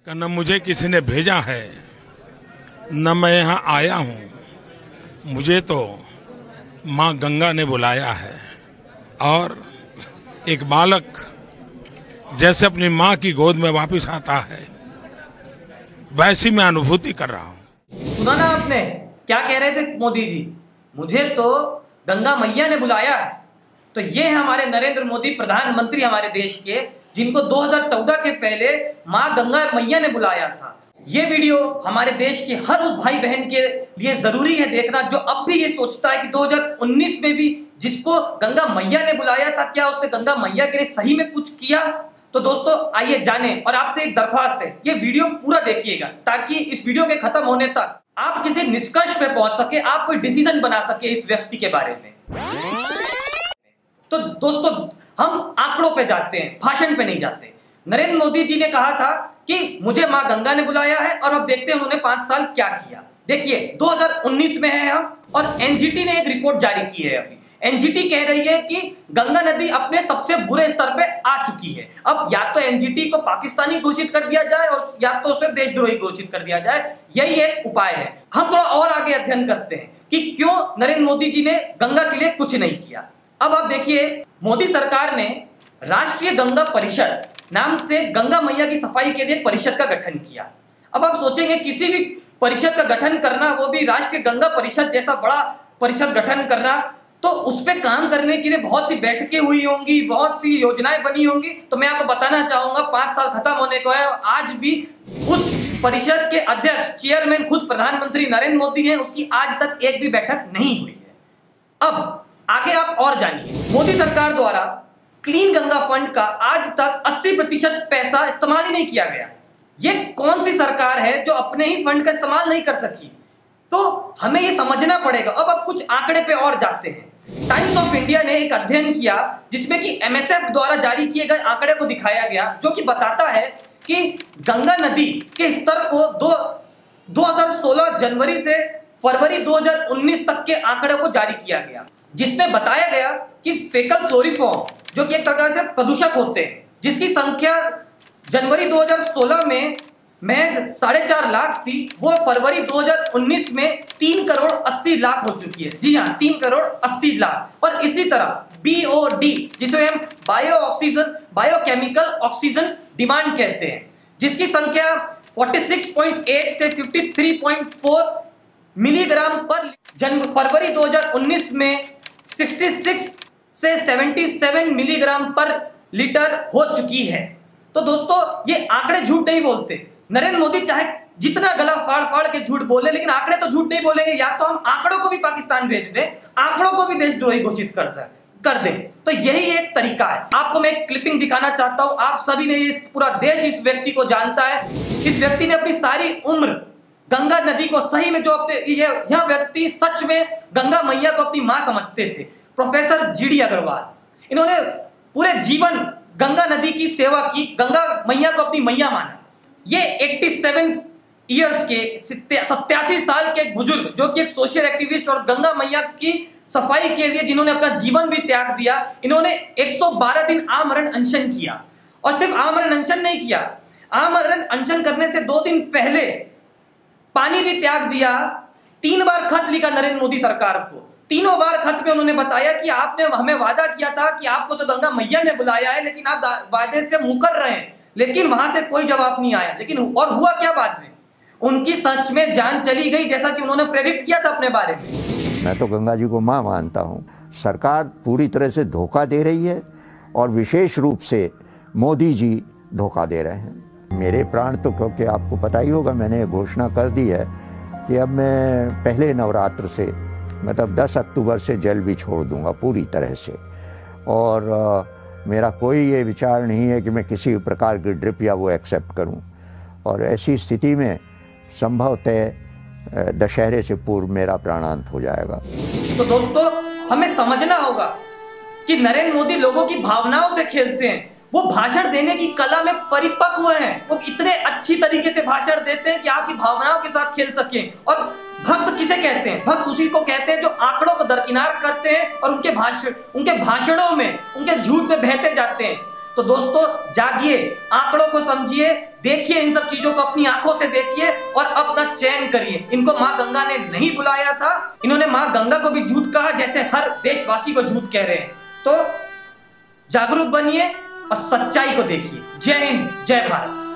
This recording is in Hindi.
कि न मुझे किसी ने भेजा है, न मैं यहाँ आया हूँ। मुझे तो माँ गंगा ने बुलाया है और एक बालक जैसे अपनी माँ की गोद में वापस आता है, वैसी मैं अनुभूति कर रहा हूँ। सुना ना आपने क्या कह रहे थे मोदी जी? मुझे तो गंगा मैया ने बुलाया है। तो ये है हमारे नरेंद्र मोदी, प्रधानमंत्री हमारे देश के, जिनको 2014 के पहले माँ गंगा मैया ने बुलाया था। ये वीडियो हमारे देश के हर उस भाई बहन के लिए जरूरी है देखना जो अब भी ये सोचता है कि 2019 में भी जिसको गंगा मैया ने बुलाया था, क्या उसने गंगा मैया के लिए सही में कुछ किया? तो दोस्तों आइए जाने, और आपसे एक दरख्वास्त है, ये वीडियो पूरा देखिएगा ताकि इस वीडियो के खत्म होने तक आप किसी निष्कर्ष पे पहुंच सके, आप कोई डिसीजन बना सके इस व्यक्ति के बारे में। तो दोस्तों हम आंकड़ों पे जाते हैं, भाषण पे नहीं जाते। नरेंद्र मोदी जी ने कहा था कि मुझे मां गंगा ने बुलाया है, और अब देखते हैं उन्होंने 5 साल क्या किया। देखिए 2019 में है हम, और एनजीटी ने एक रिपोर्ट जारी की है। अभी एनजीटी कह रही है कि गंगा नदी अपने सबसे बुरे स्तर पे आ चुकी है। अब या तो एनजीटी को पाकिस्तानी घोषित कर दिया जाए और या तो उसे देशद्रोही घोषित कर दिया जाए, यही एक उपाय है। हम थोड़ा और आगे अध्ययन करते हैं कि क्यों नरेंद्र मोदी जी ने गंगा के लिए कुछ नहीं किया। अब आप देखिए, मोदी सरकार ने राष्ट्रीय गंगा परिषद नाम से गंगा मैया की सफाई के लिए परिषद का गठन किया। अब आप सोचेंगे किसी भी परिषद का गठन करना, वो भी राष्ट्रीय गंगा परिषद जैसा बड़ा परिषद गठन करना, तो उस पर काम करने के लिए बहुत सी बैठकें हुई होंगी, बहुत सी योजनाएं बनी होंगी। तो मैं आपको बताना चाहूंगा 5 साल खत्म होने को है, आज भी उस परिषद के अध्यक्ष, चेयरमैन खुद प्रधानमंत्री नरेंद्र मोदी हैं, उसकी आज तक एक भी बैठक नहीं हुई है। अब आगे आप और जानिए, मोदी सरकार द्वारा क्लीन गंगा फंड का आज तक 80% पैसा इस्तेमाल ही नहीं किया गया। ये कौन सी सरकार है जो अपने ही फंड का इस्तेमाल नहीं कर सकी? तो हमें ये समझना पड़ेगा। अब कुछ आंकड़े पे और जाते हैं। टाइम्स ऑफ इंडिया ने एक अध्ययन किया जिसमें कि एमएसएफ द्वारा जारी किए गए आंकड़े को दिखाया गया, जो कि बताता है कि गंगा नदी के स्तर को 2016 जनवरी से फरवरी 2019 तक के आंकड़े को जारी किया गया, जिसमें बताया गया कि फेकल क्लोरीफॉर्म, जो कि एक प्रकार से प्रदूषक होते हैं, जिसकी संख्या जनवरी 2016 में महज 4.5 लाख थी, वो फरवरी 2019 में 3 करोड़ 80 लाख हो चुकी है। जी हाँ, 3 करोड़ 80 लाख। और इसी तरह BOD, जिसे हम बायोकेमिकल ऑक्सीजन डिमांड कहते हैं, जिसकी संख्या 46.8 से 53.4 मिलीग्राम पर फरवरी 2019 में 66 से 77 मिलीग्राम पर लीटर हो चुकी है। तो दोस्तों ये आंकड़े झूठ नहीं बोलते। नरेंद्र मोदी चाहे जितना गला फाड़ फाड़ के झूठ बोले, लेकिन आंकड़े तो झूठ नहीं बोलेंगे। या तो हम आंकड़ों को भी पाकिस्तान भेज दें, आंकड़ों को भी देशद्रोही घोषित कर दें। तो यही एक तरीका है। आपको मैं एक क्लिपिंग दिखाना चाहता हूं। आप सभी ने, पूरा देश इस व्यक्ति को जानता है। इस व्यक्ति ने अपनी सारी उम्र गंगा नदी को, सही में जो अपने यह व्यक्ति सच में गंगा मैया को अपनी मां समझते थे, प्रोफेसर GD अग्रवाल। इन्होंने पूरे जीवन गंगा नदी की सेवा की, गंगा मैया को अपनी मैया माना। ये 87 इयर्स के 87 साल के एक बुजुर्ग, जो कि एक सोशल एक्टिविस्ट और गंगा मैया की सफाई के लिए जिन्होंने अपना जीवन भी त्याग दिया, इन्होंने 112 दिन आमरण अनशन किया। और सिर्फ आमरण अनशन नहीं किया, आमरण अनशन करने से 2 दिन पहले पानी भी त्याग दिया। 3 बार खत लिखा नरेंद्र मोदी सरकार को। तीनों बार खत में उन्होंने बताया कि आपने हमें वादा किया था कि आपको तो गंगा मैया ने बुलाया है, लेकिन आप वादे से मुकर रहे हैं। लेकिन वहां से कोई जवाब नहीं आया। लेकिन और हुआ क्या बाद में? उनकी सच में जान चली गई, जैसा कि उन्होंने प्रेडिक्ट किया था अपने बारे में। मैं तो गंगा जी को मां मानता हूं। सरकार पूरी तरह से धोखा दे रही है, और विशेष रूप से मोदी जी धोखा दे रहे हैं। मेरे प्राण तो, क्योंकि आपको पता ही होगा, मैंने घोषणा कर दी है कि अब मैं पहले नवरात्र से, मतलब 10 अक्टूबर से जल भी छोड़ दूंगा पूरी तरह से। और मेरा कोई ये विचार नहीं है कि मैं किसी प्रकार की ड्रिप या वो एक्सेप्ट करूं। और ऐसी स्थिति में संभवतः दशहरे से पूर्व मेरा प्राणांत हो जाएगा। तो दोस्तों हमें समझना होगा कि नरेंद्र मोदी लोगों की भावनाओं से खेलते हैं। वो भाषण देने की कला में परिपक्व हैं। वो इतने अच्छी तरीके से भाषण देते हैं कि आपकी भावनाओं के साथ खेल सकें। और भक्त किसे कहते हैं? भक्त उसी को कहते हैं जो आंकड़ों को दरकिनार करते हैं और उनके भाषणों में, उनके झूठ में बहते जाते हैं। तो दोस्तों जागिए, आंकड़ों को समझिए, देखिए, इन सब चीजों को अपनी आंखों से देखिए और अपना चयन करिए। इनको माँ गंगा ने नहीं बुलाया था, इन्होंने माँ गंगा को भी झूठ कहा जैसे हर देशवासी को झूठ कह रहे हैं। तो जागरूक बनिए और सच्चाई को देखिए। जय हिंद, जय भारत।